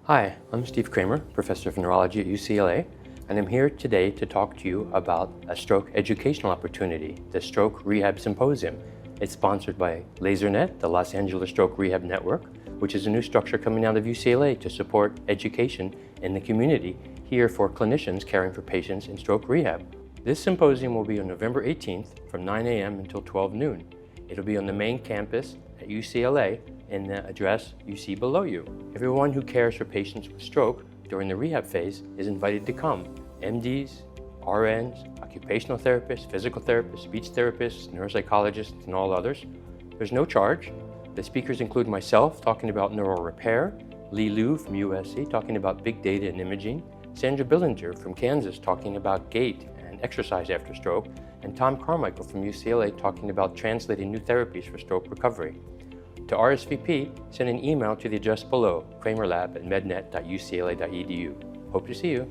Hi, I'm Steve Kramer, Professor of Neurology at UCLA, and I'm here today to talk to you about a stroke educational opportunity, the Stroke Rehab Symposium. It's sponsored by LASERNet, the Los Angeles Stroke Rehab Network, which is a new structure coming out of UCLA to support education in the community here for clinicians caring for patients in stroke rehab. This symposium will be on November 18th from 9 a.m. until 12 noon. It'll be on the main campus at UCLA in the address you see below you. Everyone who cares for patients with stroke during the rehab phase is invited to come. MDs, RNs, occupational therapists, physical therapists, speech therapists, neuropsychologists, and all others. There's no charge. The speakers include myself talking about neural repair, Lee Liu from USC talking about big data and imaging, Sandra Billinger from Kansas talking about gait and exercise after stroke, and Tom Carmichael from UCLA talking about translating new therapies for stroke recovery. To RSVP, send an email to the address below, kramerlab@mednet.ucla.edu. Hope to see you.